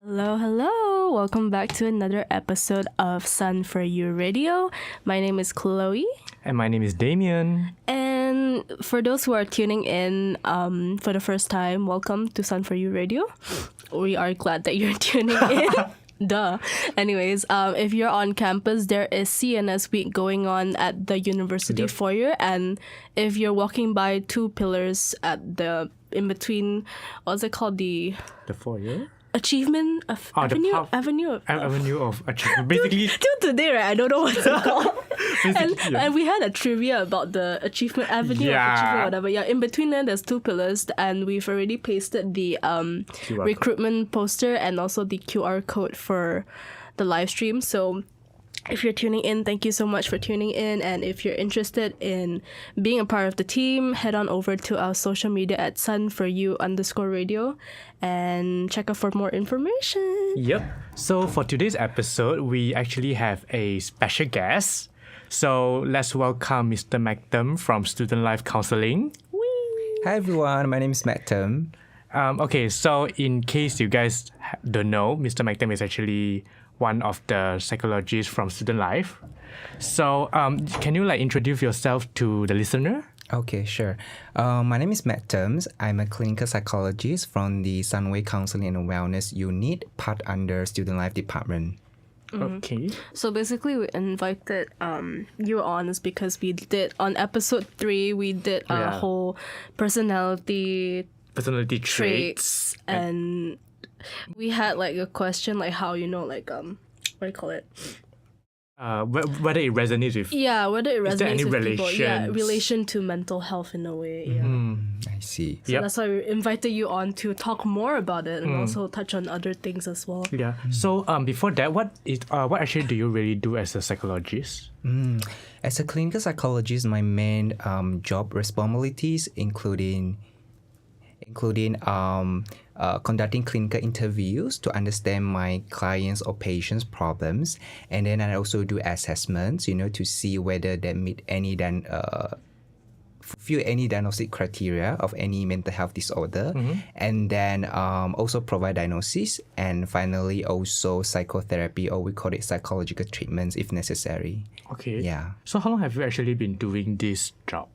Hello, hello. Welcome back to another episode of Sun4U Radio. My name is Chloe. And my name is Damien. And for those who are tuning in for the first time, welcome to Sun4U Radio. We are glad that you're tuning in. Duh. Anyways, if you're on campus, there is CNS week going on at the university foyer. And if you're walking by two pillars at the in between, what's it called? The foyer? Achievement of Avenue of Achievement. Basically, till today, right? I don't know what's it called. And we had a trivia about the Achievement Avenue of Achievement, whatever. Yeah, in between there, there's two pillars, and we've already pasted the recruitment poster and also the QR code for the live stream. So if you're tuning in, thank you so much for tuning in. And if you're interested in being a part of the team, head on over to our social media at Sun4U_radio and check out for more information. Yep. So for today's episode, we actually have a special guest. So let's welcome Mr. Mactum from Student Life Counseling. Whee! Hi everyone, my name is Mactum. Okay, so in case you guys don't know, Mr. Mactum is actually one of the psychologists from Student Life. So can you introduce yourself to the listener? Okay, sure. My name is Mactum. I'm a clinical psychologist from the Sunway Counseling and Wellness Unit, part under Student Life Department. Okay. So basically, we invited you on is because we did, on episode 3, we did a whole personality traits and we had a question how what do you call it? Whether it resonates with whether it resonates is there any with people. relations? Relation to mental health in a way. I see. So that's why we invited you on to talk more about it and also touch on other things as well. Yeah. So before that, what actually do you really do as a psychologist? As a clinical psychologist, my main job responsibilities including conducting clinical interviews to understand my clients' or patients' problems, and then I also do assessments, to see whether they meet fulfill any diagnostic criteria of any mental health disorder, and then also provide diagnosis, and finally also psychotherapy, or we call it psychological treatments if necessary. Okay. Yeah. So how long have you actually been doing this job?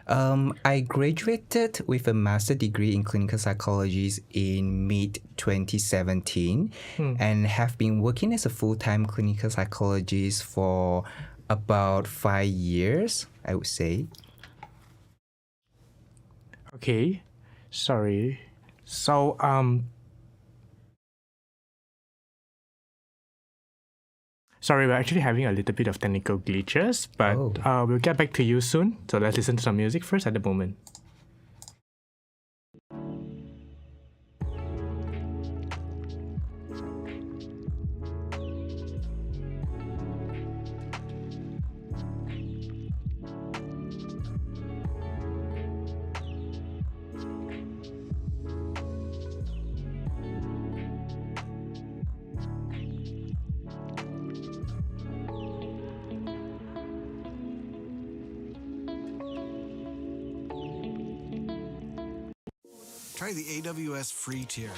I graduated with a master's degree in clinical psychology in mid-2017 and have been working as a full-time clinical psychologist for about 5 years, I would say. Okay. Sorry. So, sorry, we're actually having a little bit of technical glitches, but we'll get back to you soon. So let's listen to some music first at the moment. Try the AWS free tier.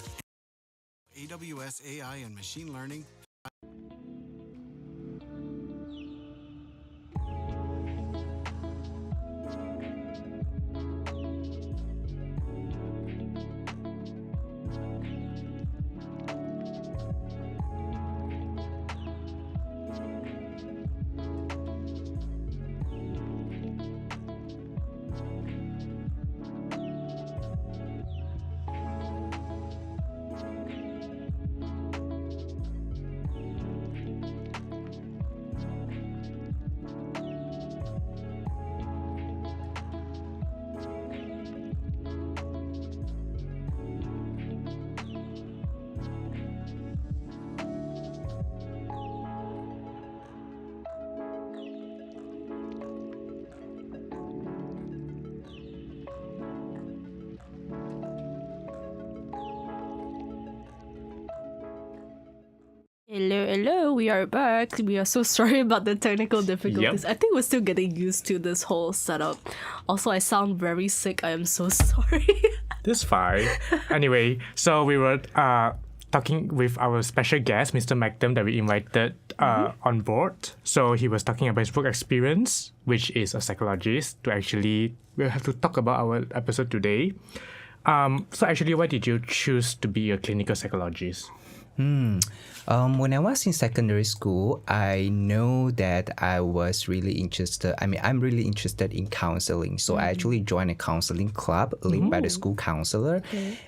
AWS AI and machine learning. Hello, we are back. We are so sorry about the technical difficulties. I think we're still getting used to this whole setup. Also, I sound very sick. I am so sorry. This fine. Anyway, so we were talking with our special guest, Mr. Magdam, that we invited on board. So he was talking about his work experience, which is a psychologist. We'll have to talk about our episode today. So actually, why did you choose to be a clinical psychologist? When I was in secondary school, I know that I was really interested. I'm really interested in counseling. So I actually joined a counseling club linked by the school counselor.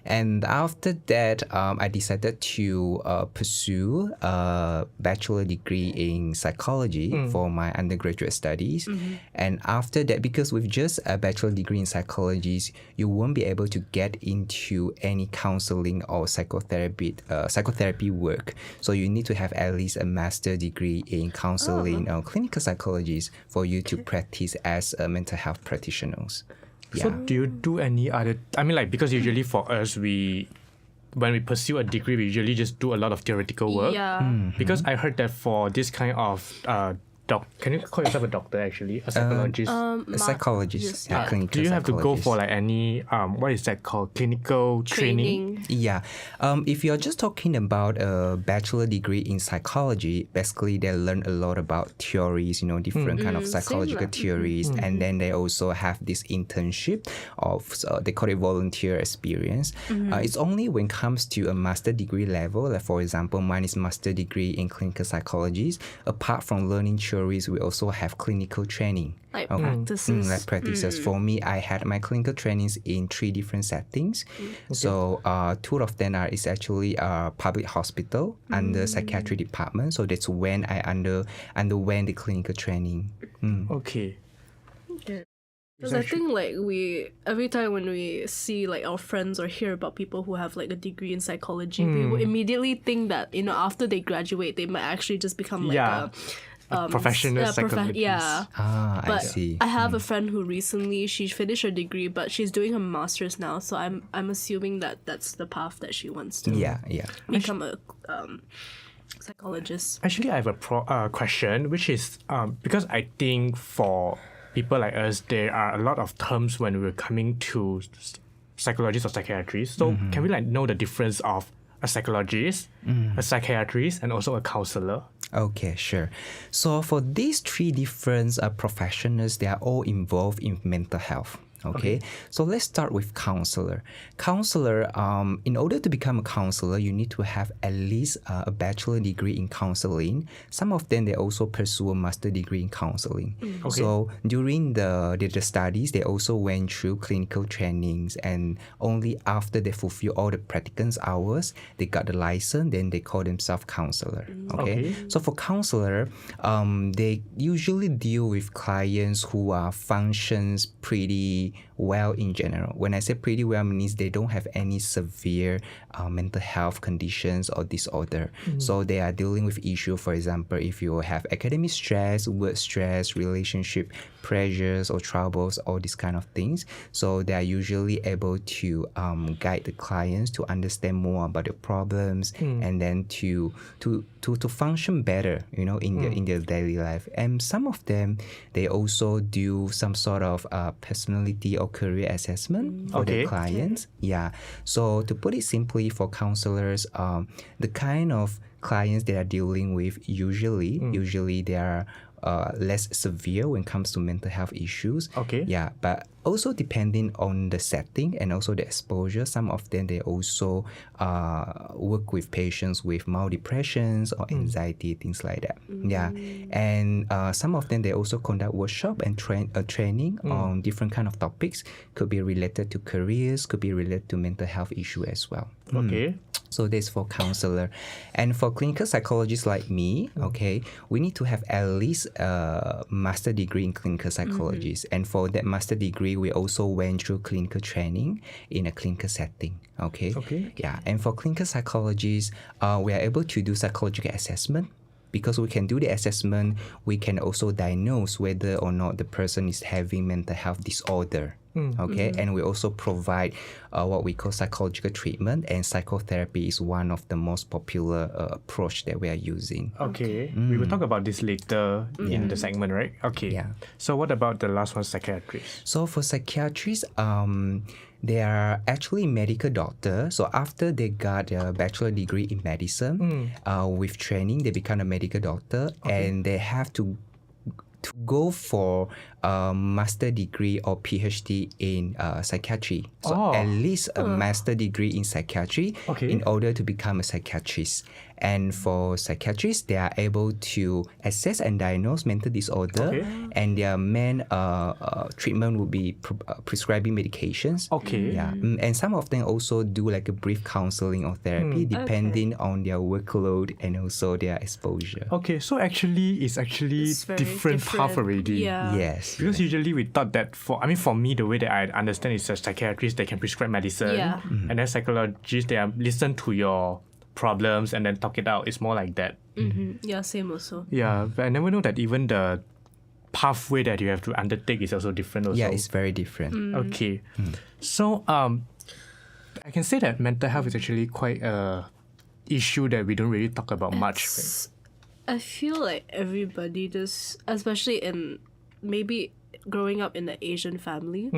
And after that, I decided to pursue a bachelor degree in psychology for my undergraduate studies. And after that, because with just a bachelor degree in psychology, you won't be able to get into any counseling or psychotherapy work. So you need to have at least a master degree in counseling or clinical psychologists for you to practice as a mental health practitioners. So do you do any other, because usually for us, when we pursue a degree, we usually just do a lot of theoretical work. Yeah. Because I heard that for this kind of can you call yourself a doctor actually? A psychologist? A psychologist. Clinical do you have to go psychologist. for like any, what is that called? Clinical training? Yeah. If you're just talking about a bachelor degree in psychology, basically they learn a lot about theories, different kind of psychological theories. And then they also have this internship of, they call it volunteer experience. It's only when it comes to a master degree level, like for example, mine is master degree in clinical psychology. Apart from learning theories, we also have clinical training. Like practices. Like practices. For me, I had my clinical trainings in 3 different settings. So 2 of them is actually public hospital under psychiatry department. So that's when I underwent the clinical training. Okay. Because I think like every time when we see like our friends or hear about people who have like a degree in psychology, we will immediately think that after they graduate they might actually just become like a professional psychologist. I see. I have a friend who recently she finished her degree, but she's doing her master's now. So I'm assuming that that's the path that she wants to become a psychologist. Actually, I have a question, which is because I think for people like us, there are a lot of terms when we're coming to psychologists or psychiatrists. So can we know the difference of a psychologist, a psychiatrist, and also a counselor? Okay, sure. So for these 3 different professionals, they are all involved in mental health. Okay, so let's start with counselor. Counselor, in order to become a counselor, you need to have at least a bachelor degree in counseling. Some of them, they also pursue a master degree in counseling. So during the studies, they also went through clinical trainings, and only after they fulfill all the practicum hours, they got the license, then they call themselves counselor. Okay? So for counselor, they usually deal with clients who functions pretty well in general. When I say pretty well, means they don't have any severe mental health conditions or disorder. So they are dealing with issues, for example, if you have academic stress, work stress, relationship pressures or troubles, all these kind of things. So they are usually able to guide the clients to understand more about the problems and then to function better, in their daily life. And some of them, they also do some sort of personality or career assessment for their clients. Yeah. So to put it simply, for counselors, the kind of clients they are dealing with usually they are less severe when it comes to mental health issues. Yeah, but also depending on the setting and also the exposure, some of them they also work with patients with mild depressions or anxiety, things like that. Yeah, and some of them they also conduct workshop and training on different kind of topics. Could be related to careers, could be related to mental health issue as well. So that's for counselor. And for clinical psychologists like me, we need to have at least a master degree in clinical psychology. And for that master degree, we also went through clinical training in a clinical setting. Yeah. And for clinical psychologists, we are able to do psychological assessment. Because we can do the assessment, we can also diagnose whether or not the person is having mental health disorder. And we also provide what we call psychological treatment, and psychotherapy is one of the most popular approach that we are using. We will talk about this later in the segment, right? So what about the last one, psychiatrist? So for psychiatrists, they are actually medical doctor. So after they got a bachelor degree in medicine, with training, they become a medical doctor, and they have to go for a master degree or PhD in psychiatry. So at least a master degree in psychiatry in order to become a psychiatrist. And for psychiatrists, they are able to assess and diagnose mental disorder, and their main treatment will be prescribing medications. Yeah, and some of them also do like a brief counseling or therapy depending on their workload and also their exposure. Okay, so it's different path already. Yeah. Yes. Because usually we thought that for me, the way that I understand is a psychiatrist, they can prescribe medicine. Yeah. And then psychologists, they listen to your problems and then talk it out. It's more like that. Yeah, same also. Yeah, but I never know that even the pathway that you have to undertake is also different also. Yeah, it's very different. Okay. So I can say that mental health is actually quite a issue that we don't really talk about much. Right? I feel like everybody does, especially in maybe growing up in the Asian family,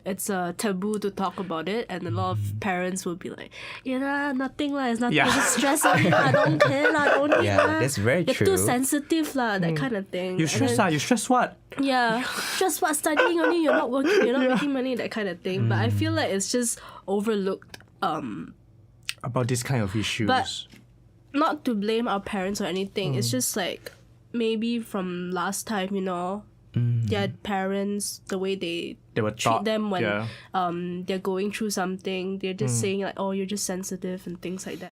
it's a taboo to talk about it, and a lot of parents will be like, yeah, nothing lah, it's nothing, just stress on lah, don't care lah, don't need lah. That's very You're true. too sensitive lah, that kind of thing. You stress lah, you stress what? Yeah, just what, studying only, you're not working, you're not making money, that kind of thing. But I feel like it's just overlooked. About this kind of issues. But not to blame our parents or anything. It's just like maybe from last time, their parents, the way they were treat taught, them when they're going through something, they're just saying like, oh, you're just sensitive and things like that.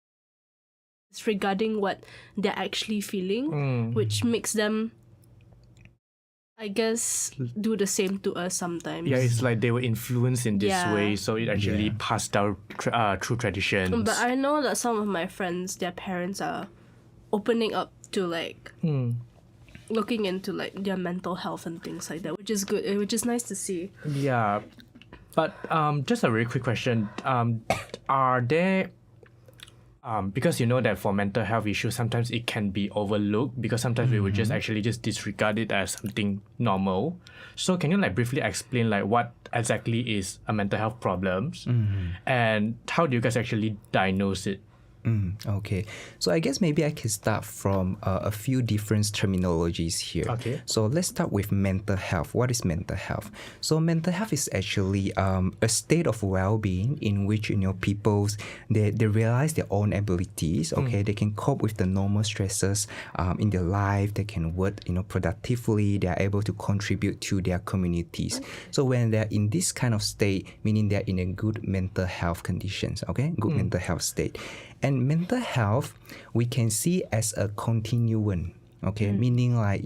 It's regarding what they're actually feeling, which makes them, I guess, do the same to us sometimes. Yeah, it's like they were influenced in this way, so it actually passed down through traditions. But I know that some of my friends, their parents are opening up to like looking into like their mental health and things like that, which is good, which is nice to see. Yeah, but just a very quick question: are there because you know that for mental health issues, sometimes it can be overlooked because sometimes we would just actually just disregard it as something normal. So can you like briefly explain like what exactly is a mental health problems and how do you guys actually diagnose it? Okay, so I guess maybe I can start from a few different terminologies here. Okay. So let's start with mental health. What is mental health? So mental health is actually a state of well-being in which people they realize their own abilities. Okay, they can cope with the normal stresses in their life. They can work productively. They are able to contribute to their communities. So when they're in this kind of state, meaning they're in a good mental health conditions. Okay, good mental health state. And mental health, we can see as a continuum. Okay, meaning like,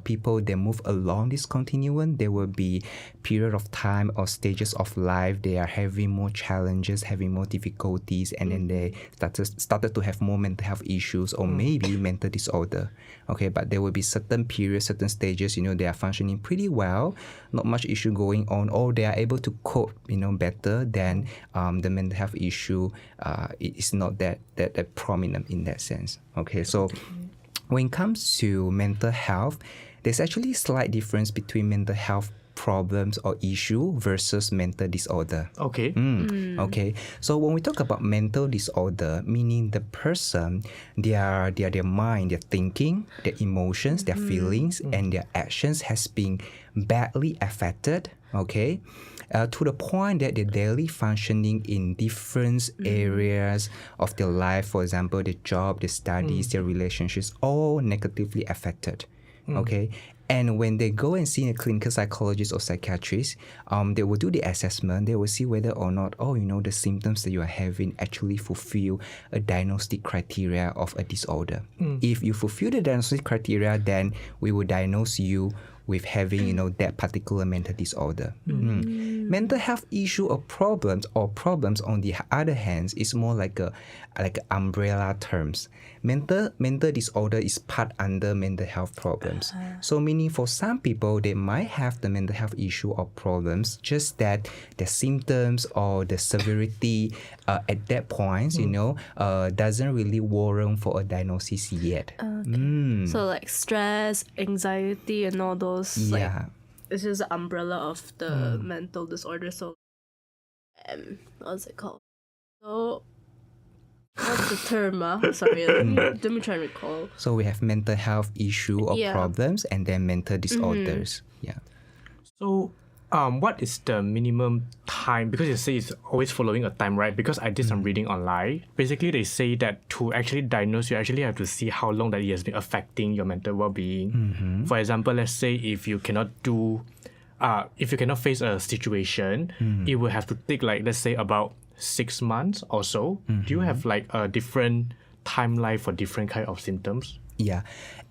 people, they move along this continuum. There will be period of time or stages of life. They are having more challenges, having more difficulties, and then they started to have more mental health issues or maybe mental disorder. Okay, but there will be certain periods, certain stages, they are functioning pretty well, not much issue going on, or they are able to cope, better than the mental health issue. It is not that prominent in that sense. Okay, so when it comes to mental health, there's actually a slight difference between mental health problems or issue versus mental disorder. Okay. Okay. So when we talk about mental disorder, meaning the person, their mind, their thinking, their emotions, their feelings, and their actions has been badly affected. Okay. To the point that they're daily functioning in different areas of their life, for example, their job, their studies, their relationships, all negatively affected. Okay. And when they go and see a clinical psychologist or psychiatrist, they will do the assessment. They will see whether or not, the symptoms that you are having actually fulfill a diagnostic criteria of a disorder. If you fulfill the diagnostic criteria, then we will diagnose you with having, that particular mental disorder. Mental health issue or problems on the other hand is more like umbrella terms. Mental disorder is part under mental health problems. So meaning for some people, they might have the mental health issue or problems, just that the symptoms or the severity at that point, doesn't really warrant for a diagnosis yet. Okay. So like stress, anxiety, and all those. It's just the umbrella of the mental disorder. So what's it called? So, what's the term? Sorry, let me try and recall. So we have mental health issue or problems, and then mental disorders. Yeah. So, what is the minimum time? Because you say it's always following a time, right? Because I did some reading online. Basically, they say that to actually diagnose, you actually have to see how long that it has been affecting your mental well-being. For example, let's say if you cannot face a situation, it will have to take like, let's say, about 6 months or so. Do you have like a different timeline for different kind of symptoms? Yeah,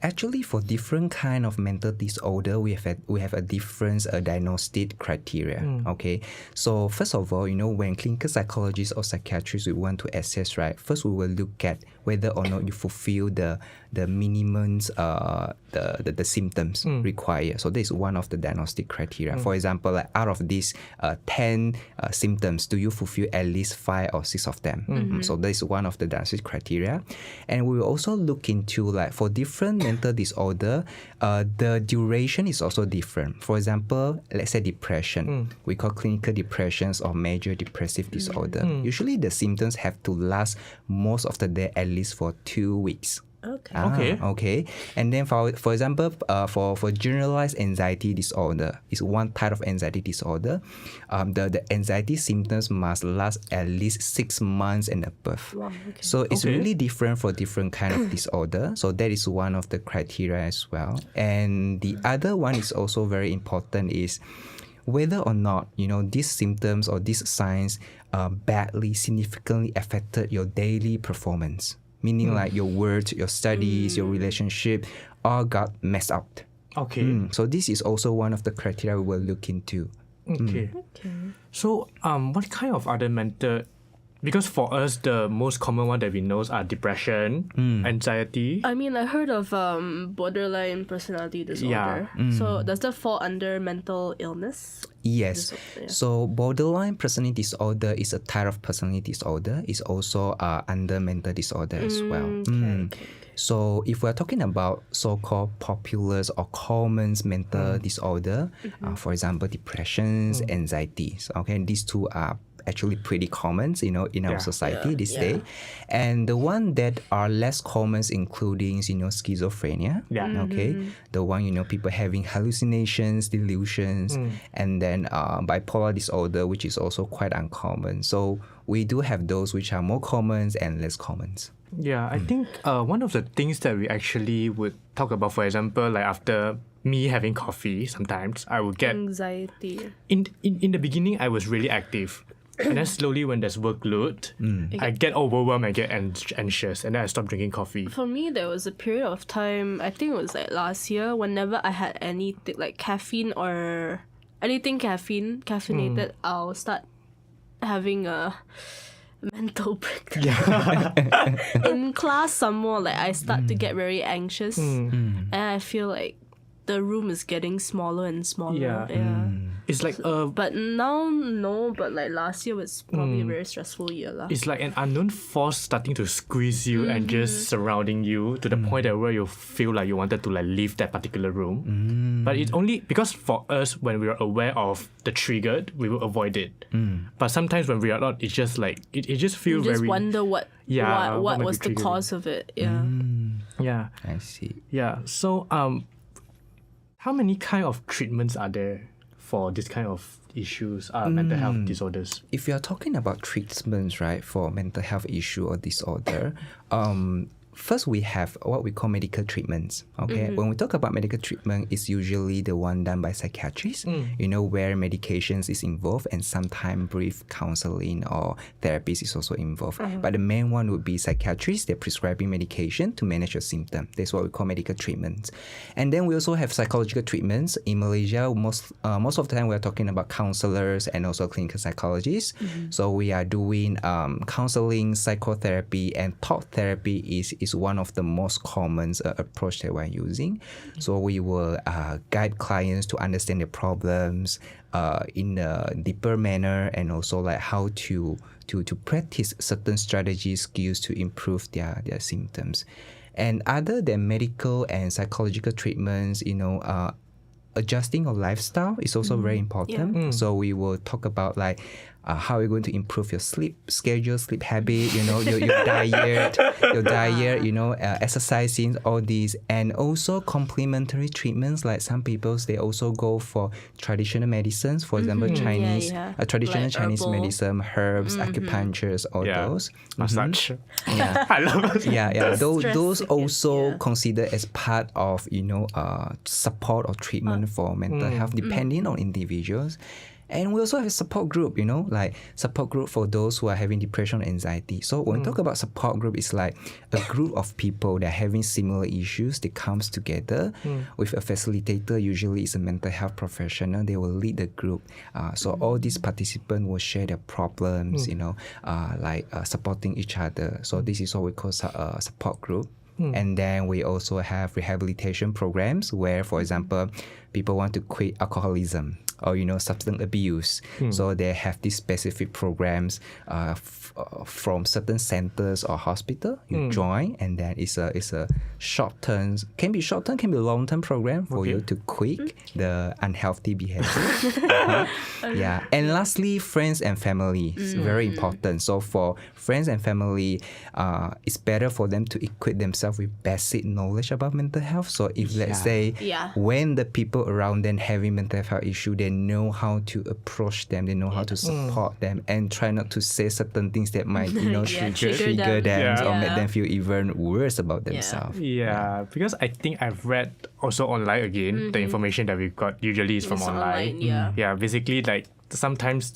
actually, for different kind of mental disorder, we have a different diagnostic criteria. Okay, so first of all, when clinical psychologists or psychiatrists we want to assess, right? First, we will look at whether or not you fulfill the minimums, the symptoms required. So this is one of the diagnostic criteria. For example, like out of these 10 symptoms, do you fulfill at least 5 or 6 of them? So this is one of the diagnostic criteria, and we will also look into like for different mental disorder, the duration is also different. For example, let's say depression, we call clinical depressions or major depressive disorder. Usually the symptoms have to last most of the day at least for 2 weeks. Okay. And then for example, for generalized anxiety disorder, is one type of anxiety disorder. The anxiety symptoms must last at least 6 months and above. Wow, So it's really different for different kind of disorder. So that is one of the criteria as well. And the other one is also very important is whether or not these symptoms or these signs badly significantly affected your daily performance. Meaning like your work, your studies, your relationship all got messed up. Okay. So this is also one of the criteria we will look into. Okay. So what kind of other mental... Because for us, the most common one that we know are depression, anxiety. I mean, I heard of borderline personality disorder. So does that fall under mental illness? Yes. So borderline personality disorder is a type of personality disorder. It's also under mental disorder as well. So if we're talking about so-called popular or common mental disorder, for example, depressions, anxieties, okay, these two are actually pretty common, in our society this day. And the one that are less common, including, schizophrenia. Okay. The one, people having hallucinations, delusions, and then bipolar disorder, which is also quite uncommon. So we do have those which are more common and less common. Yeah, I think one of the things that we actually would talk about, for example, like after me having coffee, sometimes I would get anxiety. In the beginning, I was really active. And then slowly when there's workload, I get overwhelmed, I get anxious, and then I stop drinking coffee. For me, there was a period of time, I think it was like last year, whenever I had anything like caffeine or anything caffeinated, I'll start having a mental breakdown. In class some more, like I start to get very anxious, and I feel like the room is getting smaller and smaller. It's like but now no, but like last year was probably a very stressful year lah. It's like an unknown force starting to squeeze you and just surrounding you to the point that where you feel like you wanted to like leave that particular room. But it's only because for us, when we are aware of the trigger, we will avoid it. But sometimes when we are not, it's just like it just feels you just very... wonder what was the cause of it. Yeah. I see. Yeah. So how many kind of treatments are there for this kind of issues, mental health disorders? If you're talking about treatments, right, for mental health issue or disorder, first we have what we call medical treatments. Okay, when we talk about medical treatment, it's usually the one done by psychiatrists. Where medications is involved and sometimes brief counseling or therapies is also involved. But the main one would be psychiatrists. They're prescribing medication to manage your symptom. That's what we call medical treatments. And then we also have psychological treatments. In Malaysia, most of the time we're talking about counselors and also clinical psychologists. So we are doing counseling, psychotherapy, and talk therapy is one of the most common approach that we're using. So we will guide clients to understand their problems in a deeper manner, and also like how to practice certain strategies, skills to improve their symptoms. And other than medical and psychological treatments, adjusting your lifestyle is also very important. So we will talk about like how are you going to improve your sleep schedule, sleep habit, your diet, exercising, all these, and also complementary treatments. Like some people, they also go for traditional medicines, for example, Chinese, traditional like Chinese herbal medicine, herbs, acupunctures, all those. Massage. Yeah. I love it. Yeah. Those Stress also yeah. considered as part of support or treatment for mental health, depending on individuals. And we also have a support group, like support group for those who are having depression and anxiety. So when we talk about support group, it's like a group of people that are having similar issues. They comes together with a facilitator. Usually it's a mental health professional. They will lead the group. So all these participants will share their problems, supporting each other. So this is what we call a support group. And then we also have rehabilitation programs where, for example, people want to quit alcoholism or substance abuse. So they have these specific programs from certain centers or hospital. You join, and then it's a short term, can be long term program for you to quit the unhealthy behavior. Yeah. And lastly, friends and family is very important. So for friends and family, it's better for them to equip themselves with basic knowledge about mental health. So if let's say when the people around them having mental health issue, they know how to approach them, they know how to support them, and try not to say certain things that might trigger them or make them feel even worse about themselves. Yeah, because I think I've read also online again, the information that we've got usually is from online. Yeah, basically like sometimes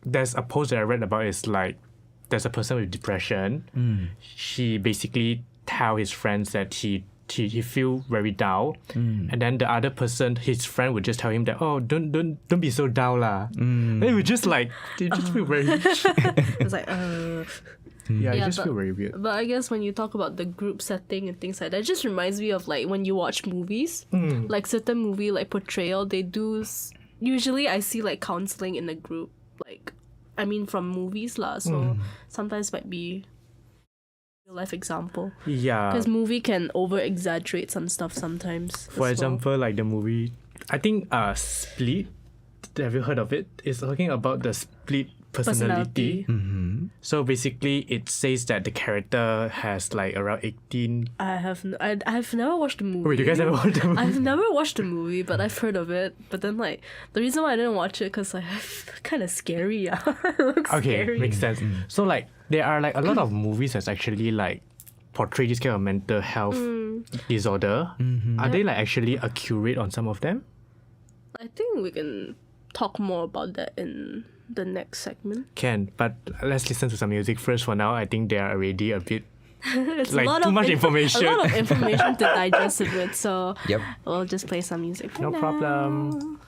there's a post that I read about, is like there's a person with depression. She basically tell his friends that he feel very down, and then the other person, his friend, would just tell him that, oh, don't be so down lah. They would just like, they just feel very it's like I just feel very weird. But I guess when you talk about the group setting and things like that, it just reminds me of like when you watch movies, like certain movie like portrayal, they do usually I see like counseling in a group, like I mean from movies lah, so sometimes might be real life example. Yeah. Because movie can over exaggerate some stuff sometimes. For example, like the movie, I think Split, have you heard of it? It's talking about the split personality. So basically it says that the character has like around 18. I've never watched the movie. Wait, you guys never watched the movie? I've never watched the movie, but I've heard of it. But then like the reason why I didn't watch it because kind of scary. It looks Okay, scary. makes sense. So like there are like a lot of movies that's actually like portray this kind of mental health disorder. Are they like actually accurate on some of them? I think we can talk more about that in the next segment. Can, but let's listen to some music first. For now, I think they are already a bit It's like too much information. A lot of information to digest a bit, so Yep. we'll just play some music for No now. problem.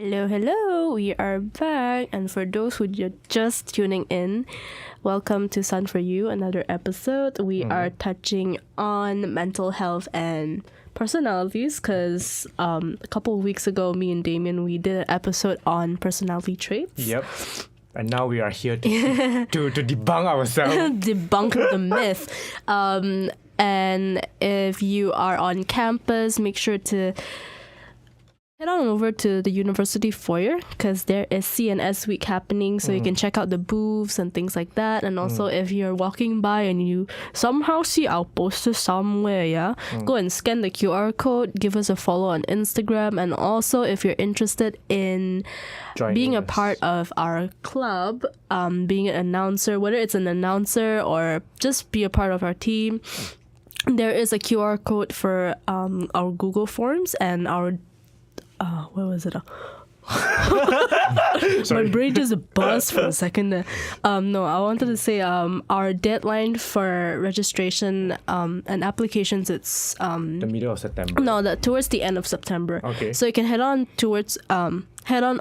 Hello, hello, we are back. And for those who are just tuning in, welcome to Sun4U, another episode. We are touching on mental health and personalities because a couple of weeks ago, me and Damien, we did an episode on personality traits. Yep. And now we are here to debunk ourselves. Debunk the myth. And if you are on campus, make sure to head on over to the university foyer because there is CNS week happening, so you can check out the booths and things like that. And also if you're walking by and you somehow see our poster somewhere, go and scan the QR code, give us a follow on Instagram. And also if you're interested in being a part of our club, being an announcer, whether it's an announcer or just be a part of our team, there is a QR code for our Google Forms and our where was it? My brain just buzzed for a second there. No, I wanted to say our deadline for registration and applications, it's the middle of September. No, towards the end of September. Okay. So you can head on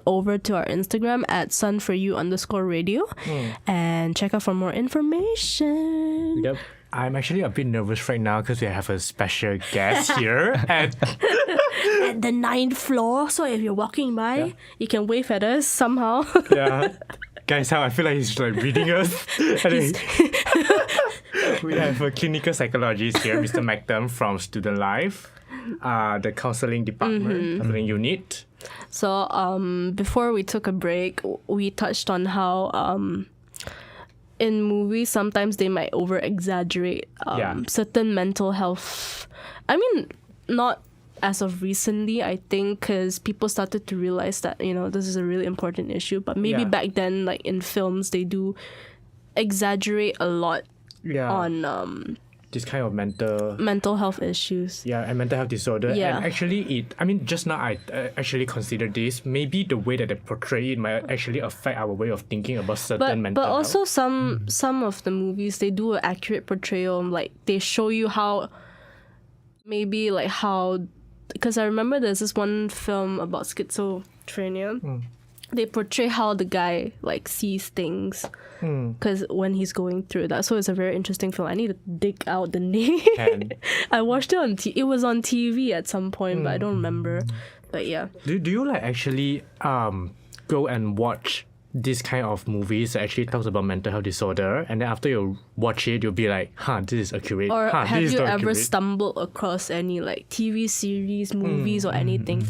over to our Instagram at Sun4U_radio and check out for more information. Yep. I'm actually a bit nervous right now because we have a special guest here at the 9th floor. So if you're walking by, you can wave at us somehow. Yeah. Guys, how I feel like he's like reading us. We have a clinical psychologist here, Mr. Mactam from Student Life, the counseling department, counseling unit. So before we took a break, we touched on how in movies, sometimes they might over-exaggerate certain mental health. I mean, not as of recently, I think, because people started to realize that, this is a really important issue. But maybe back then, like in films, they do exaggerate a lot on this kind of mental health issues. Yeah, and mental health disorder. Yeah. And actually, just now I actually considered this. Maybe the way that they portray it might actually affect our way of thinking about certain mental health. But also some of the movies, they do an accurate portrayal. Like they show you how, because I remember there's this one film about schizophrenia. they portray how the guy like sees things, because when he's going through that. So it's a very interesting film. I need to dig out the name. I watched it on it was on TV at some point, but I don't remember. But yeah. Do you like actually go and watch this kind of movies that actually talks about mental health disorder, and then after you watch it, you'll be like, this is accurate. Or have this is you not ever accurate. stumbled across any like TV series, movies, or anything?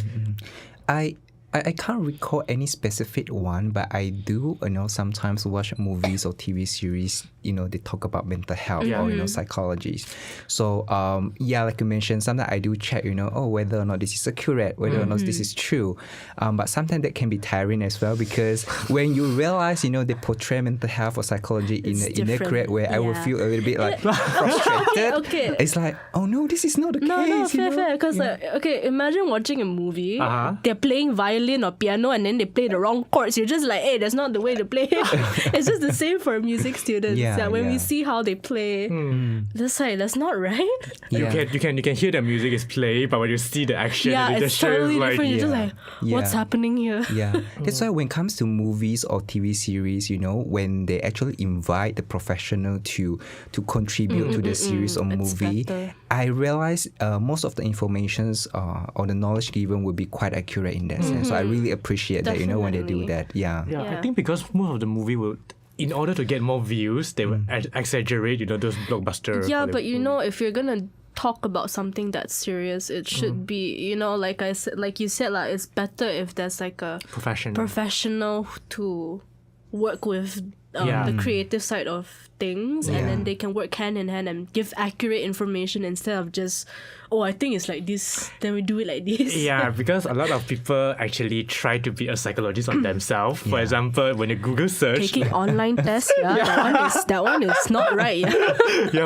I can't recall any specific one, but I do, sometimes watch movies or TV series, they talk about mental health or, psychology. So, like you mentioned, sometimes I do check, whether or not this is accurate, whether or not this is true. But sometimes that can be tiring as well, because when you realize, they portray mental health or psychology in an inaccurate way, I will feel a little bit like frustrated. Okay. It's like, oh no, this is not the case. No, fair. Because, imagine watching a movie, they're playing violin or piano, and then they play the wrong chords. You're just like, hey, that's not the way to play it. It's just the same for music students. When we see how they play, that's like, that's not right. You can hear the music is played, but when you see the action, it it's just totally shows like different. You're just like, what's happening here? That's why when it comes to movies or TV series, when they actually invite the professional to contribute to the series or movie, I realize most of the informations or the knowledge given will be quite accurate in that sense. So I really appreciate that, when they do that. I think because most of the movie will, in order to get more views, they will exaggerate, those blockbuster. Yeah, but if you're gonna talk about something that's serious, it should be, like I said, like you said, it's better if there's like a professional to work with the creative side of things, and then they can work hand in hand and give accurate information instead of just, I think it's like this, then we do it like this. Yeah, because a lot of people actually try to be a psychologist on themselves. For example, when you Google search, taking online tests, that one is not right.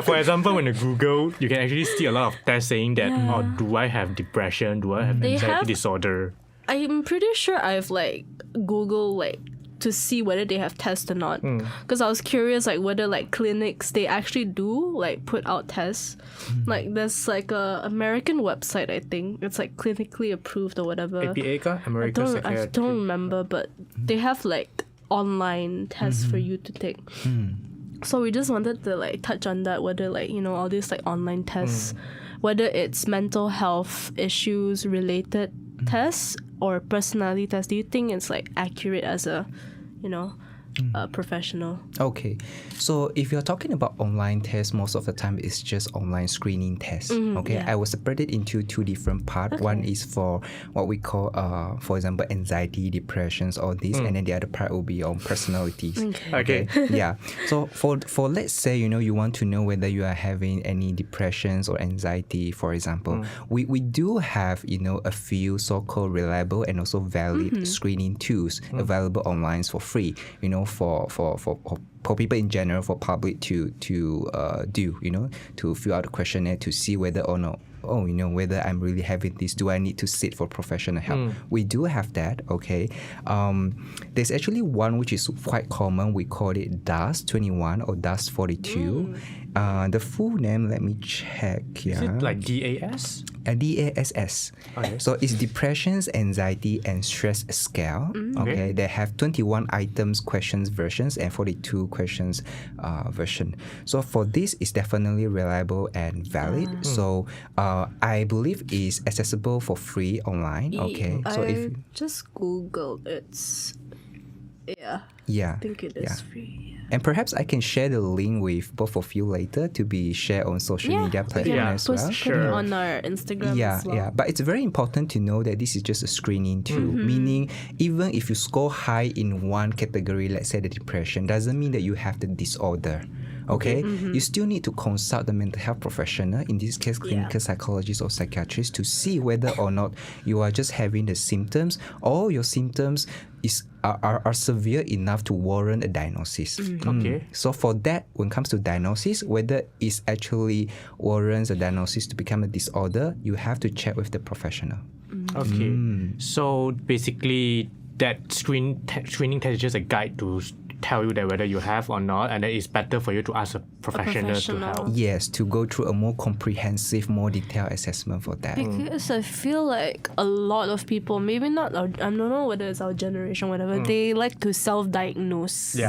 For example, when you Google, you can actually see a lot of tests saying that, do I have depression? Do I have anxiety disorder? I'm pretty sure I've Googled to see whether they have tests or not, because I was curious whether clinics they actually do put out tests. There's a American website, I think it's clinically approved or whatever. APA ka? American Psychiatry. I don't remember, but they have online tests for you to take. So we just wanted to touch on that, whether all these online tests, whether it's mental health issues related tests or personality tests. Do you think it's accurate as a professional? Okay, so if you're talking about online tests, most of the time it's just online screening tests. I will separate it into two different parts. One is for what we call, for example, anxiety, depressions, all this, and then the other part will be on personalities. Okay. So for let's say you want to know whether you are having any depressions or anxiety, for example, we do have a few so-called reliable and also valid screening tools available online for free. For people in general, for public to do, to fill out the questionnaire to see whether or not, whether I'm really having this, do I need to seek for professional help? We do have that, okay. There's actually one which is quite common. We call it DAS-21 or DAS-42. The full name, let me check. Is it DAS? DASS. Okay. So it's Depressions, Anxiety and Stress Scale. Okay. They have 21 items, questions, versions, and 42 questions version. So for this, it's definitely reliable and valid. So I believe it's accessible for free online. Okay. So if just Googled it. I think it is free. And perhaps I can share the link with both of you later to be shared on social media platforms as well. Put it on our Instagram as well. But it's very important to know that this is just a screening tool, meaning even if you score high in one category, let's say the depression, doesn't mean that you have the disorder. Okay, you still need to consult the mental health professional, in this case clinical psychologist or psychiatrist, to see whether or not you are just having the symptoms or your symptoms are severe enough to warrant a diagnosis. Okay. So for that, when it comes to diagnosis, whether it actually warrants a diagnosis to become a disorder, you have to check with the professional. Okay. So basically, that screening test is just a guide to tell you that whether you have or not, and then it's better for you to ask a professional to help. Yes, to go through a more comprehensive, more detailed assessment for that. Because I feel like a lot of people, maybe not, I don't know whether it's our generation, whatever, they like to self-diagnose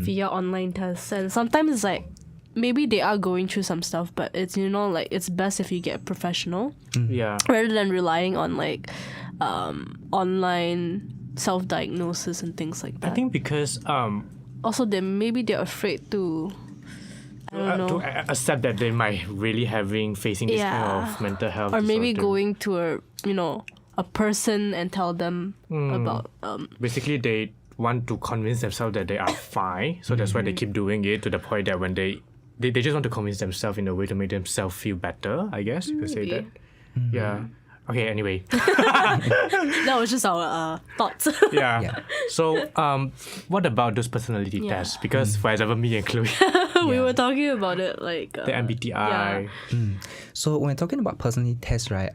via online tests. And sometimes it's like, maybe they are going through some stuff, but it's, you know, like it's best if you get a professional. Yeah. Rather than relying on like online self-diagnosis and things like that. I think because also they're afraid to to accept that they might really facing this kind of mental health or maybe disorder. going to a person and tell them about basically they want to convince themselves that they are fine, so that's why they keep doing it, to the point that when they just want to convince themselves in a way to make themselves feel better, I guess you could say that. Yeah. Okay, anyway. that was just our thoughts. Yeah. So what about those personality tests? Because for example, me and Chloe, we were talking about it like the MBTI. So when talking about personality tests, right,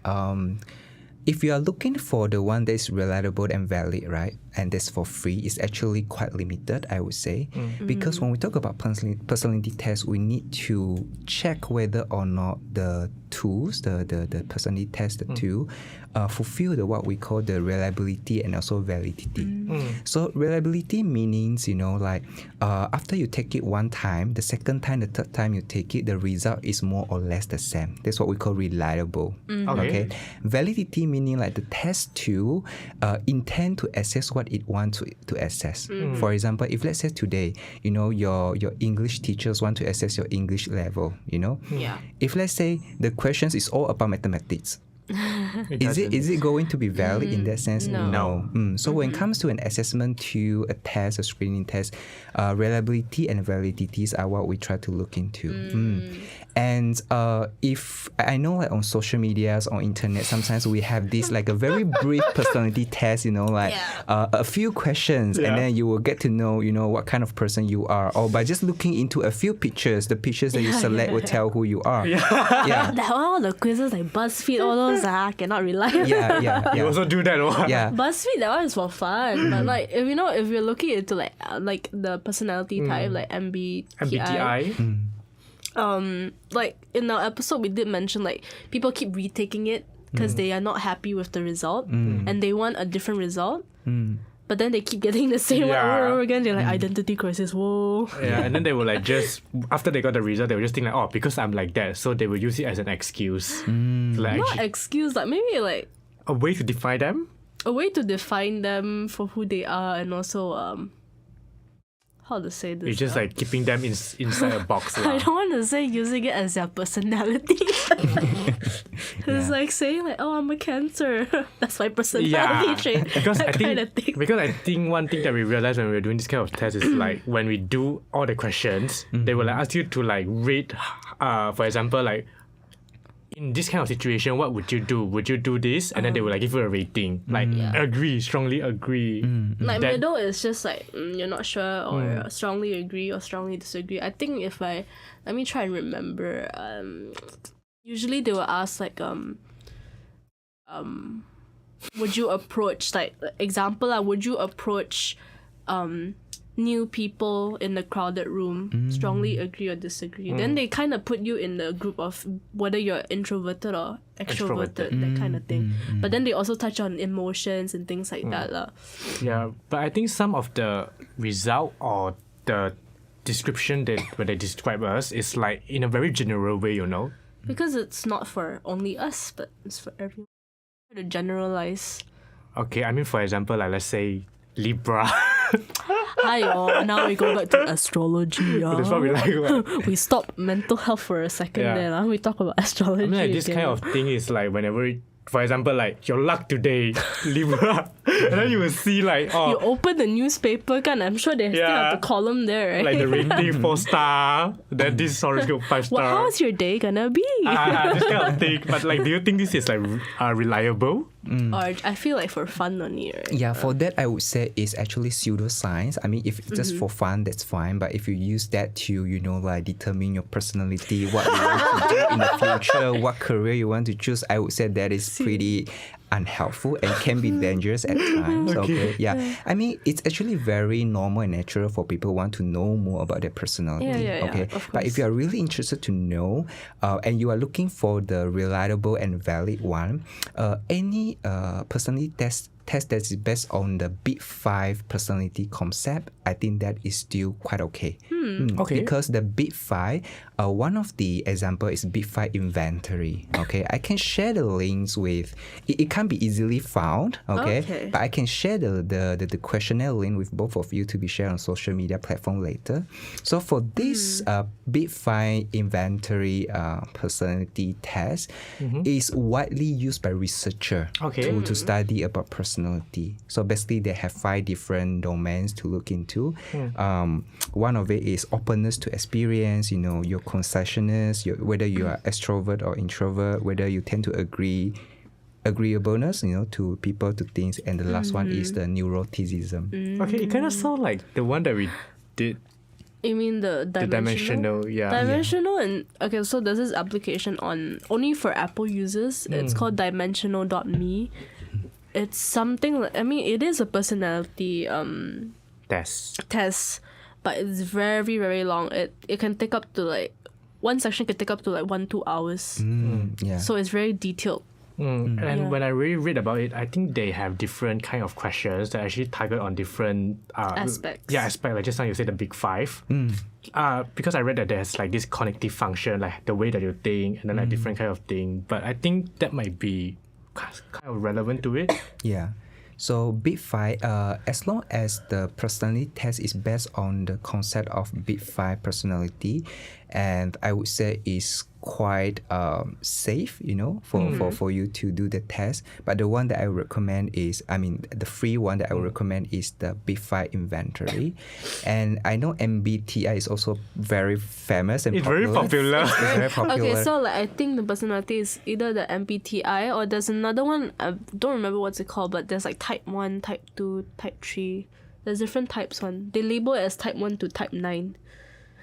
if you are looking for the one that is reliable and valid, right, and that's for free, it's actually quite limited, I would say. Because when we talk about personality tests, we need to check whether or not the tools, the personality test, the tool, fulfill what we call the reliability and also validity. So reliability means, like after you take it one time, the second time, the third time you take it, the result is more or less the same. That's what we call reliable. Okay. Validity meaning like the test tool intend to assess what it wants to assess. For example, if let's say today, your English teachers want to assess your English level, if let's say the questions is all about mathematics, is it going to be valid in that sense? No. So when it comes to an assessment to a test, a screening test, reliability and validities are what we try to look into. And if I know, like on social medias, on internet, sometimes we have this like a very brief personality test, a few questions, and then you will get to know, what kind of person you are, or by just looking into a few pictures, the pictures that you select will tell who you are. That one, all the quizzes like BuzzFeed, all those cannot rely on. You also do that, or? BuzzFeed, that one is for fun. But like if you're looking into like the personality type, like MBTI. Like in our episode we did mention like people keep retaking it because they are not happy with the result and they want a different result, but then they keep getting the same one over and over again. They're like identity crisis, whoa. And then they will like just after they got the result, they will just think like, oh, because I'm like that, so they will use it as an excuse. Like, not excuse, like maybe like a way to define them. A way to define them for who they are, and also how to say this? It's just like keeping them inside a box. I don't want to say using it as their personality. It's like saying like, oh, I'm a Cancer. That's my personality trait. Because I think one thing that we realized when we were doing this kind of test is like when we do all the questions, they will like ask you to like rate. For example, like, in this kind of situation, what would you do? Would you do this? And then they will like give you a rating. Like, agree, strongly agree. Like middle is just like, you're not sure, or strongly agree or strongly disagree. I think let me try and remember. Usually they will ask like, would you approach, like, example, would you approach new people in a crowded room, strongly agree or disagree? Then they kind of put you in the group of whether you're introverted or extroverted, that kind of thing. But then they also touch on emotions and things like that. Yeah, but I think some of the result or the description that when they describe us is like in a very general way, Because it's not for only us, but it's for everyone. To generalize. Okay, I mean, for example, like let's say Libra. Hi, now we go back to astrology. That's what we like. We stop mental health for a second there. We talk about astrology. I mean, like, this kind of thing is like whenever, for example, like your luck today, Libra, and then you will see like, you open the newspaper, I'm sure they still have the column there, right? Like the rating 4-star, then this horoscope 5-star. Well, how's your day gonna be? This kind of thing. But like, do you think this is like reliable? Or I feel like for fun only, right? Yeah, for that I would say it's actually pseudoscience. I mean, if it's just for fun, that's fine. But if you use that to, like determine your personality, what you want to do in the future, what career you want to choose, I would say that is pretty unhelpful and can be dangerous at times. Okay. Yeah. I mean, it's actually very normal and natural for people who want to know more about their personality. Okay. But if you are really interested to know, and you are looking for the reliable and valid one, any personality test that is based on the Big 5 personality concept, I think that is still quite okay. Okay. Because the Big 5, one of the example is Big 5 inventory. Okay, I can share the links with. It can't be easily found. Okay, but I can share the questionnaire link with both of you to be shared on social media platform later. So for this Big 5 inventory personality test, is widely used by researcher to study about personality. So basically, they have 5 different domains to look into. One of it is openness to experience, your concessioness, whether you are extrovert or introvert, whether you tend to agreeableness, to people, to things, and the last one is the neuroticism. Okay, it kind of sounds like the one that we did. You mean the dimensional? Dimensional, and okay, so there's this application only for Apple users. It's called dimensional.me. It's something like, it is a personality test, but it's very, very long. It can take up to one section can take up to 1-2 hours. So it's very detailed. And when I really read about it, I think they have different kind of questions that actually target on different aspects. Yeah, like just now you said the Big 5. Because I read that there's this cognitive function, like the way that you think, and then different kind of thing. But I think that might be kind of relevant to it. Yeah. So Big 5, as long as the personality test is based on the concept of Big 5 personality, and I would say is quite safe, for you to do the test. But the one that I recommend is, the free one that I would recommend is the Big 5 inventory. And I know MBTI is also very famous and popular. Very popular. It's very popular. Okay, so I think the personality is either the MBTI or there's another one, I don't remember what's it called, but there's type 1, type 2, type 3. There's different types one. They label it as type 1 to type 9.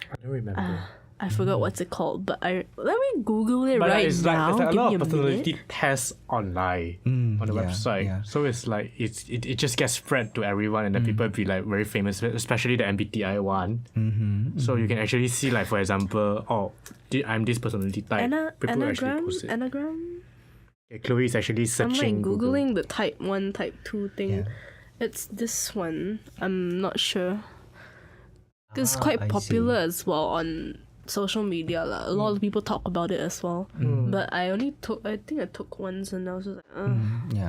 I don't remember. I forgot what's it called, but let me Google it but right it's now. There's a lot of Give me a personality minute. tests online on the website. Yeah. So it's it just gets spread to everyone, and then people be very famous, especially the MBTI one. So you can actually see for example, I'm this personality type. People actually post it. Anagram. Okay, Chloe is actually searching. I'm Googling the type 1, type 2 thing. Yeah. It's this one. I'm not sure. It's quite I popular as well on social media. A lot of people talk about it as well. But I think I took once and I was just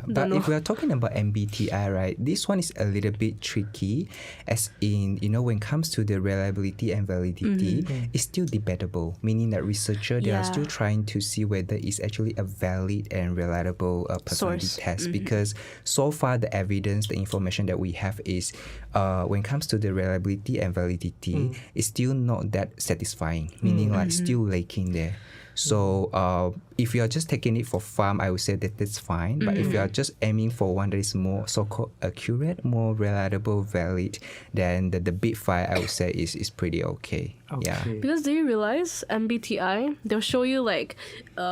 but if we are talking about MBTI, right, this one is a little bit tricky, as in, when it comes to the reliability and validity, it's still debatable, meaning that researchers, they are still trying to see whether it's actually a valid and reliable personality test, because so far the evidence, the information that we have is, when it comes to the reliability and validity, it's still not that satisfying. Meaning still lacking there. So if you are just taking it for fun, I would say that that's fine. But if you are just aiming for one that is more so-called accurate, more reliable, valid, then the Big 5, I would say is pretty okay. Yeah. Because do you realize MBTI, they'll show you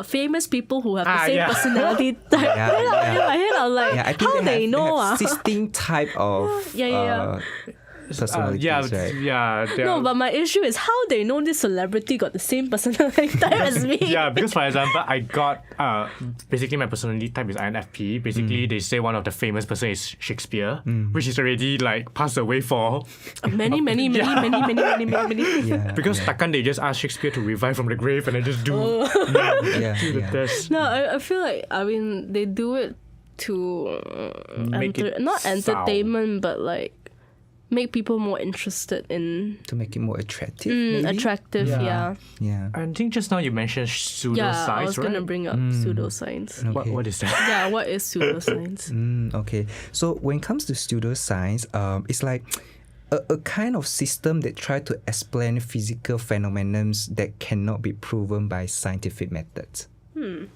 famous people who have the same personality type. In my head, I'm like, I think how they know? 16 type of personalities, right? No, but my issue is how they know this celebrity got the same personality type as me. Yeah, because for example, I got basically my personality type is INFP. Basically, they say one of the famous person is Shakespeare, which is already passed away for many. Yeah. Because takkan they just ask Shakespeare to revive from the grave and then just do the test. No, I feel they do it to Make it not entertainment, but make people more interested in, to make it more attractive. Maybe? attractive. Yeah. I think just now you mentioned pseudoscience, Yeah, I was right? gonna bring up pseudoscience. Okay. What is that? Yeah, what is pseudoscience? Okay, so when it comes to pseudoscience, it's a kind of system that try to explain physical phenomena that cannot be proven by scientific methods.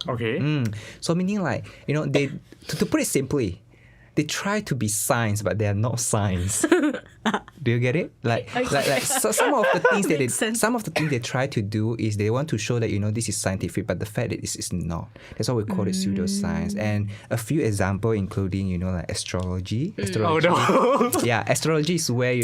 Okay. So meaning they to put it simply, they try to be science, but they are not science. Do you get it? So some of the things Makes sense. some of the things they try to do is they want to show that this is scientific, but the fact that it's not. That's why we call it pseudoscience. And a few examples, including like astrology. Oh no. Yeah, astrology is where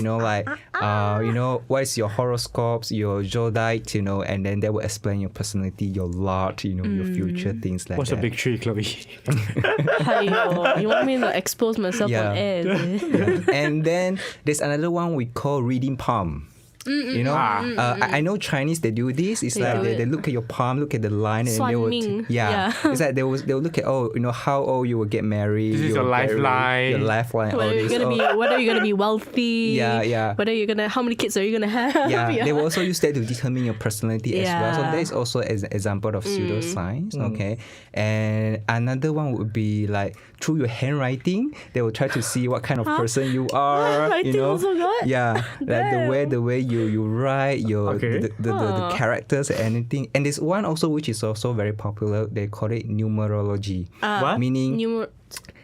what is your horoscopes, your zodiac, and then they will explain your personality, your lot, your future, things like What's that. a big tree, Chloe? Aiyo, you want me to expose myself Yeah. on air? Is it? Yeah. And then there's another one we call reading palm. I know Chinese, they do this. It's like they look at your palm, look at the line, and they will it's like they'll look at how old you will get married. This is your lifeline. Your lifeline. all Whether this. you're gonna be wealthy. Yeah. Whether you're gonna, how many kids are you gonna have? Yeah, they will also use that to determine your personality as well. So Yeah. that is also an example of pseudoscience. Okay, and another one would be like through your handwriting, they will try to see what kind of person you are. Handwriting also got? Yeah, like the way you write your Okay. the characters and anything. And there's one also which is also very popular. They call it numerology. What? Meaning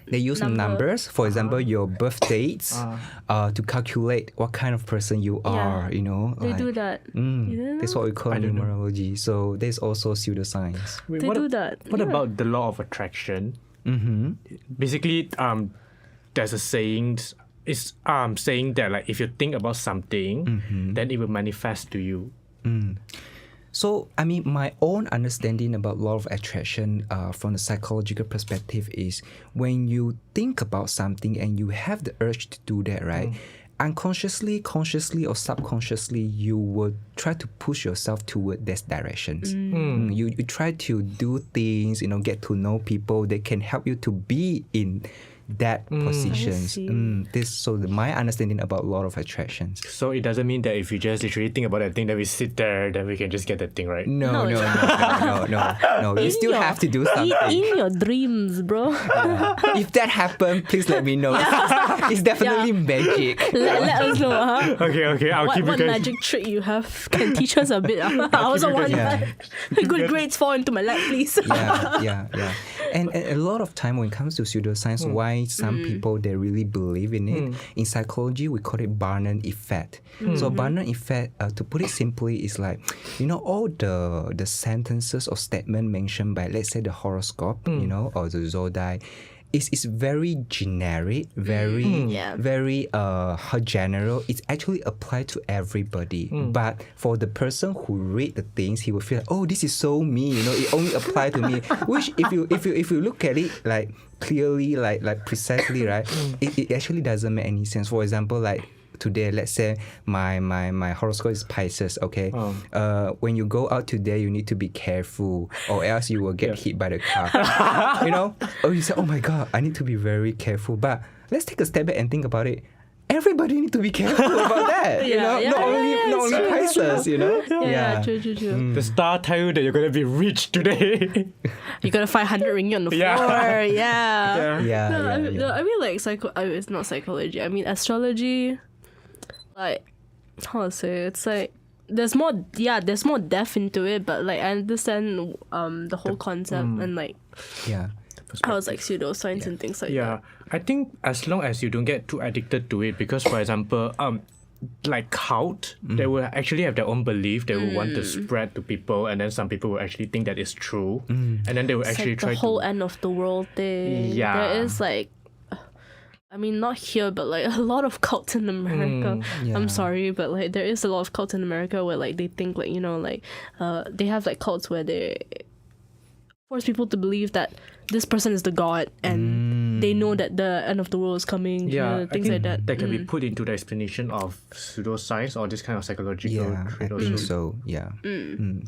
they use numbers. For example, your birth dates to calculate what kind of person you are. They do that. You didn't That's know? what we call numerology. So there's also pseudoscience. Wait, They what do that. What Yeah. about the law of attraction? Basically, there's a saying. It's saying that like if you think about something, then it will manifest to you. So, I mean, my own understanding about law of attraction from the psychological perspective is when you think about something and you have the urge to do that, right? Unconsciously, consciously, or subconsciously, you will try to push yourself toward those directions. You try to do things, get to know people that can help you to be in that positions. My understanding about law of attractions. So it doesn't mean that if you just literally think about that thing, then we sit there, then we can just get that thing, right? No. You still have to do something. In your dreams, bro. If that happened, please let me know. It's definitely magic. let us know, huh? Okay, I'll keep What you guys. magic trick you have can teach us a bit. I also want that. Good grades fall into my lap, please. Yeah. And a lot of time when it comes to pseudoscience, why some people they really believe in it. In psychology, we call it Barnum effect. So Barnum effect, to put it simply, is like all the sentences or statement mentioned by, let's say, the horoscope, or the zodiac. It's very generic, very general. It's actually applied to everybody. But for the person who read the things, he will feel like, oh, this is so me. It only applied to me. Which if you look at it like clearly, like precisely, right? It actually doesn't make any sense. For example, like today, let's say my horoscope is Pisces, okay? When you go out today, you need to be careful or else you will get hit by the car. Or you say, oh my God, I need to be very careful. But let's take a step back and think about it. Everybody need to be careful about that, not only Pisces, True. The star tell you that you're gonna be rich today. You gotta find 100 ringgit on the Yeah. floor. Yeah. Yeah. I mean, like, it's not psychology. I mean, astrology, like, how to say, it's like, there's more depth into it, but like, I understand the whole concept and like, how it's like pseudoscience and things like that. I think as long as you don't get too addicted to it, because for example, like cult, they will actually have their own belief they will want to spread to people, and then some people will actually think that it's true, and then they will It's actually like try the whole to. end of the world thing. Yeah. There is like, I mean, not here, but like a lot of cults in America. I'm sorry, but like there is a lot of cults in America where like they think like, they have like cults where they force people to believe that this person is the god and they know that the end of the world is coming. Yeah, things like that. That can be put into the explanation of pseudoscience or this kind of psychological I trait think also. so. Yeah.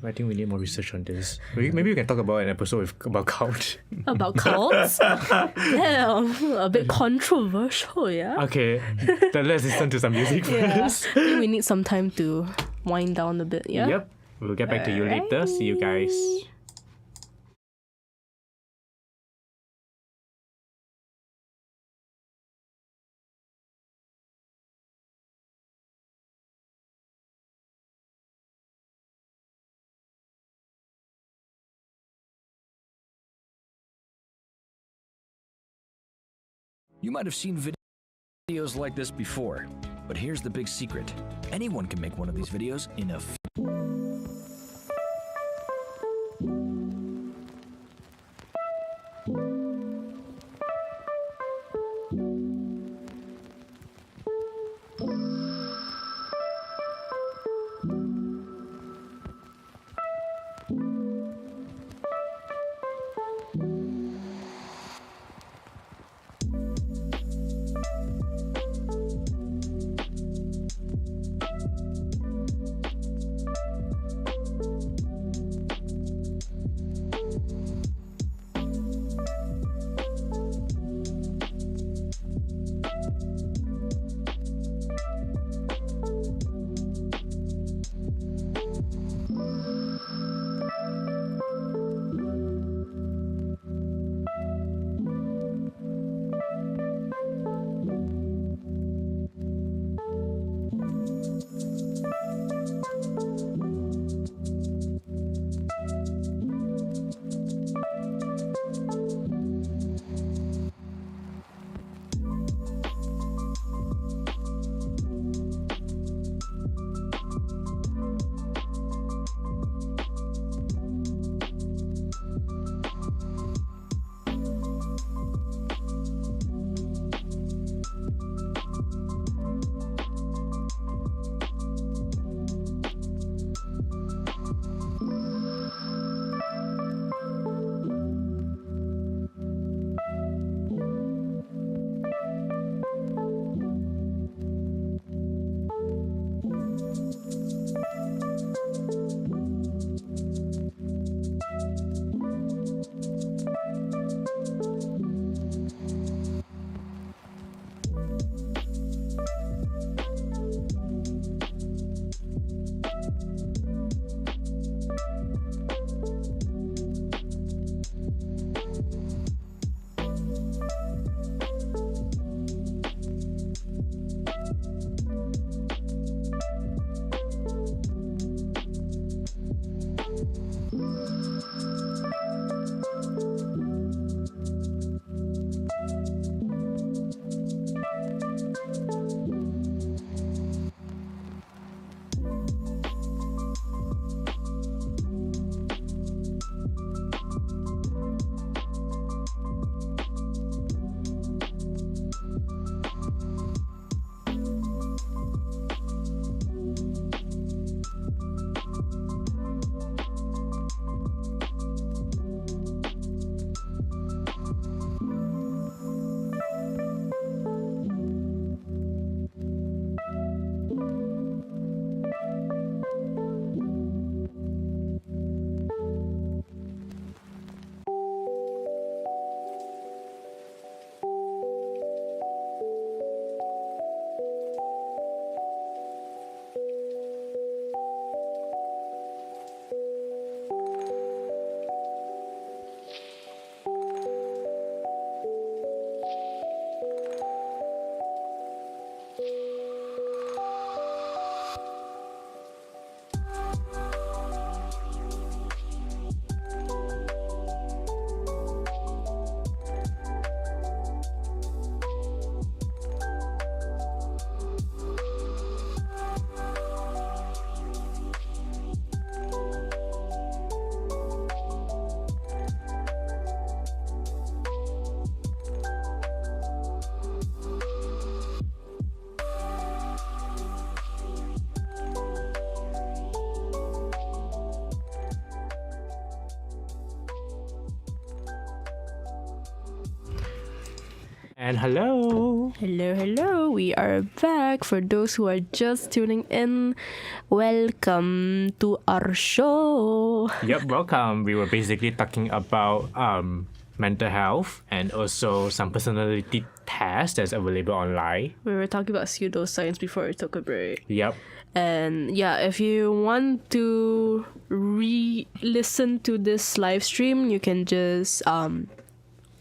I think we need more research on this. Maybe we can talk about an episode about cult. About cults? Damn, a bit controversial, yeah? Okay, then let's listen to some music Yeah. first. I think we need some time to wind down a bit, yeah? Yep, we'll get back to you later. See you guys. You might have seen videos like this before. But here's the big secret. Anyone can make one of these videos in a And hello. Hello. We are back. For those who are just tuning in, welcome to our show. Yep, welcome. We were basically talking about mental health and also some personality tests that's available online. We were talking about pseudoscience before we took a break. Yep. And yeah, if you want to re-listen to this live stream, you can just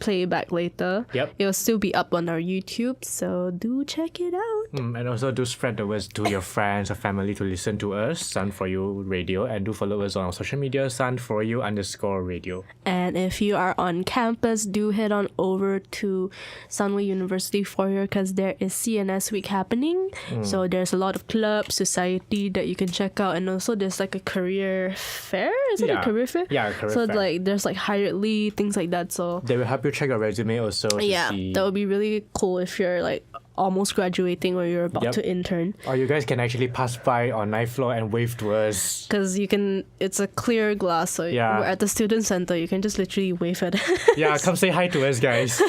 play back later. Yep. It will still be up on our YouTube, so do check it out. And also do spread the words to your friends or family to listen to us, Sun4U Radio, and do follow us on our social media, Sun4U_radio. And if you are on campus, do head on over to Sunway University 4 year because there is CNS week happening. So there's a lot of clubs, society that you can check out, and also there's like a career fair. Is it a career fair? Yeah, a career so fair. like there's like hired lead, things like that. So They will help you check your resume also to see. that would be really cool if you're like almost graduating or you're about Yep. to intern. Or you guys can actually pass by on 9th floor and wave to us. Because you can, it's a clear glass, so Yeah. we're at the student center, you can just literally wave at it. Yeah, come say hi to us, guys.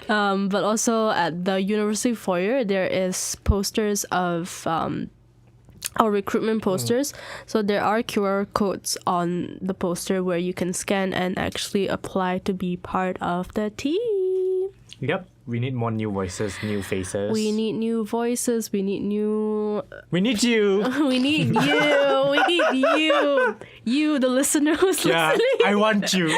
But also at the university foyer, there is posters of our recruitment posters. So there are QR codes on the poster where you can scan and actually apply to be part of the team. Yep, we need more new voices, new faces. We need new voices. We need new. We need you. We need you. We need you. You, the listener who's Yeah, listening. I want you.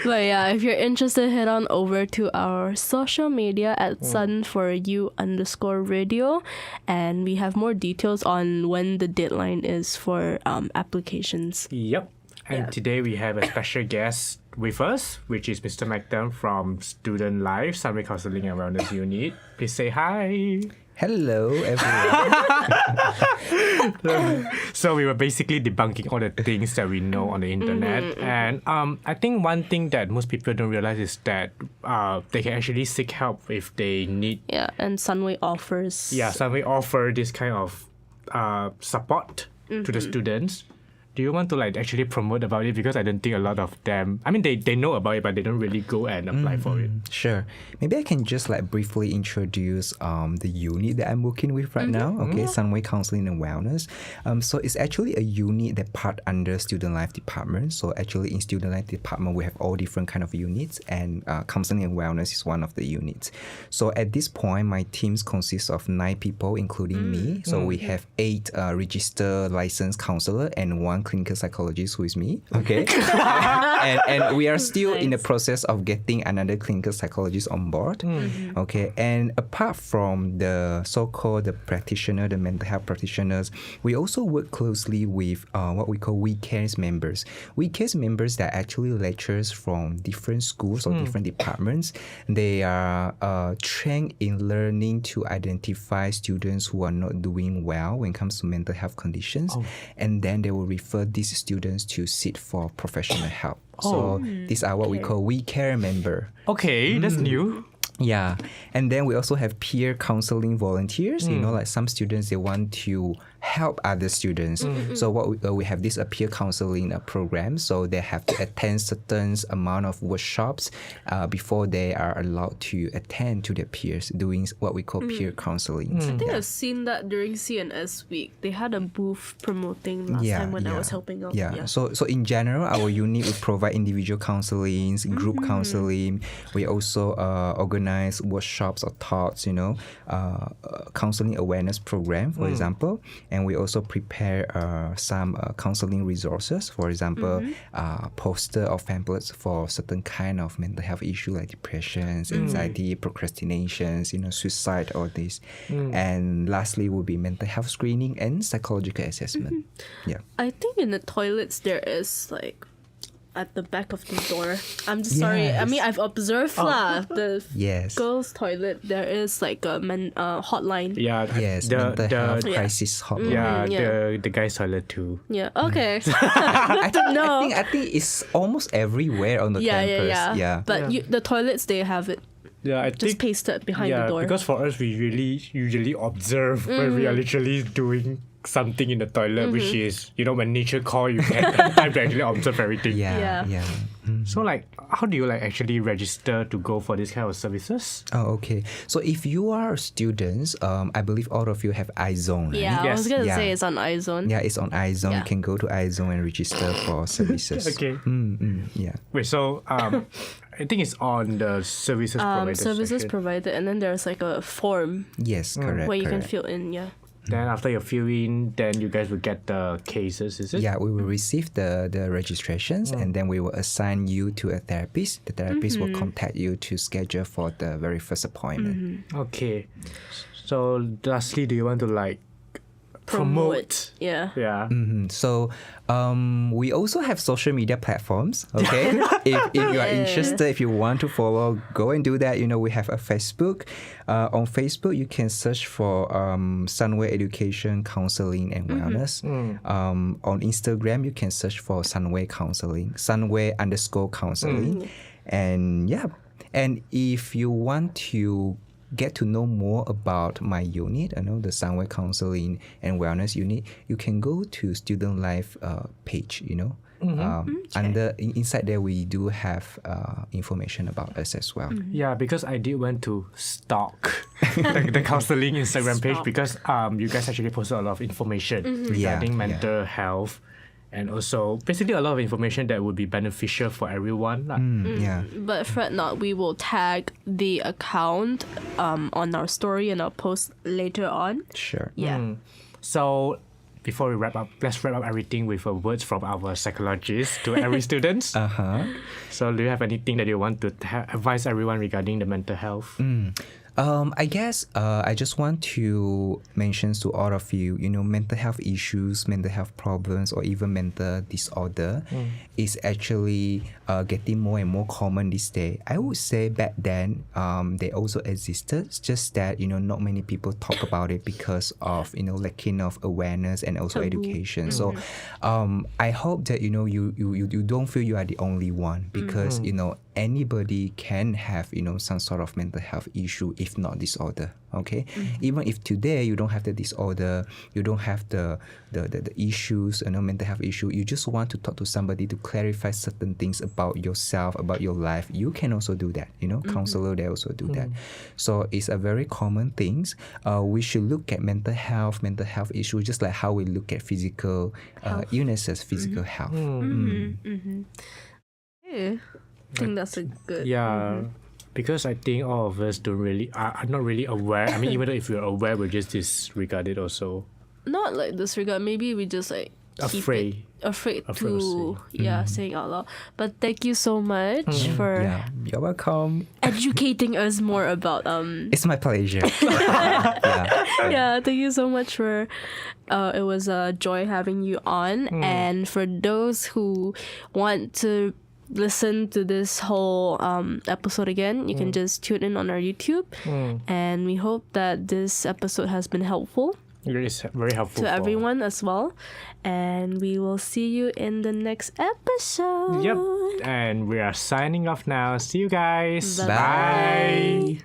But yeah, if you're interested, head on over to our social media at Sun4U_radio, and we have more details on when the deadline is for applications. Yep. And today we have a special guest with us, which is Mr. McDam from Student Life, Sunway Counseling and Wellness Unit. Please say hi. Hello, everyone. So we were basically debunking all the things that we know on the internet. And I think one thing that most people don't realize is that they can actually seek help if they need. Yeah, and Sunway offers. Yeah, Sunway offer this kind of support to the students. Do you want to like actually promote about it? Because I don't think a lot of them, I mean, they know about it, but they don't really go and apply for it. Sure. Maybe I can just like briefly introduce the unit that I'm working with right now. Okay, Sunway Counseling and Wellness. So it's actually a unit that part under Student Life Department. So actually in Student Life Department, we have all different kind of units, and Counseling and Wellness is one of the units. So at this point, my teams consists of 9 people, including me. So we have 8 registered licensed counselor and 1 clinical psychologist who is me. Okay. and we are still in the process of getting another clinical psychologist on board. Okay. And apart from the so-called the practitioner, the mental health practitioners, we also work closely with what we call WeCares members. WeCares members that are actually lecturers from different schools or different departments. They are trained in learning to identify students who are not doing well when it comes to mental health conditions. And then they will refer these students to seek for professional help. So these are what we call We Care member. Okay, that's new. Yeah. And then we also have peer counseling volunteers. You know, like some students, they want to help other students. So what we have this peer counseling program. So they have to attend certain amount of workshops before they are allowed to attend to their peers, doing what we call peer counseling. I think I've seen that during CNS week. They had a booth promoting last time when I was helping out. Yeah. So in general, our unit will provide individual counseling, group counseling. We also organize workshops or talks, counseling awareness program, for example. And we also prepare some counseling resources, for example, poster or pamphlets for certain kind of mental health issue like depressions, anxiety, procrastinations, suicide, all this. And lastly will be mental health screening and psychological assessment. Yeah. I think in the toilets there is like at the back of the door. I'm just sorry. I mean, I've observed the girls' toilet. There is like a hotline. Yeah. Yes, mental health crisis hotline. Yeah, the guys' toilet too. Yeah. Okay. I think it's almost everywhere on the campus. Yeah. But the toilets, they have it. Yeah, I just think pasted behind the door. Because for us, we usually observe when we are literally doing something in the toilet, which is, when nature call, you can have time to actually observe everything. Yeah. So like, how do you like actually register to go for this kind of services? Oh, okay. So if you are students, I believe all of you have iZone, right? Yeah, I was going to say it's on iZone. Yeah, it's on iZone. You can go to iZone and register for services. Okay. Yeah. Wait, so I think it's on the services provided Services section. provided, and then there's like a form Yes, correct. where you can fill in, Then after you fill in, then you guys will get the cases, is it? Yeah, we will receive the registrations and then we will assign you to a therapist. The therapist will contact you to schedule for the very first appointment. Okay. So lastly, do you want to like promote? Yeah. Yeah. So we also have social media platforms. Okay, if you are interested, if you want to follow, go and do that. We have a Facebook. On Facebook, you can search for Sunway Education Counseling and Wellness. On Instagram, you can search for Sunway Counseling, Sunway_counseling, and yeah. And if you want to get to know more about my unit, the Sunway Counseling and Wellness unit, you can go to Student Life page, inside there we do have information about us as well. Yeah, because I did want to stalk the counseling Instagram page because you guys actually posted a lot of information regarding mental health. And also, basically, a lot of information that would be beneficial for everyone. Yeah. But fret not, we will tag the account on our story and our post later on. Sure. Yeah. So, before we wrap up, let's wrap up everything with words from our psychologist to every student. So, do you have anything that you want to advise everyone regarding the mental health? I guess I just want to mention to all of you, mental health issues, mental health problems, or even mental disorder is actually getting more and more common these days. I would say back then they also existed. It's just that not many people talk about it because of lacking of awareness and also education. So I hope that you don't feel you are the only one because anybody can have some sort of mental health issue, if not disorder. Okay, even if today you don't have the disorder, you don't have the issues, mental health issue, you just want to talk to somebody to clarify certain things about yourself, about your life, you can also do that. Counselor, they also do that. So it's a very common things. We should look at mental health issues just like how we look at physical illnesses, physical health. Yeah. I think that's a good. Yeah. Because I think all of us don't really are not really aware. I mean, even though if we're aware, we just disregard it also. Not like disregard. Maybe we just like Afraid to saying out loud. But thank you so much for You're welcome. educating us more about It's my pleasure. thank you so much for it was a joy having you on. And for those who want to listen to this whole episode again, you can just tune in on our YouTube. And we hope that this episode has been helpful. It is very helpful to everyone as well. And we will see you in the next episode. Yep. And we are signing off now. See you guys. Bye. Bye.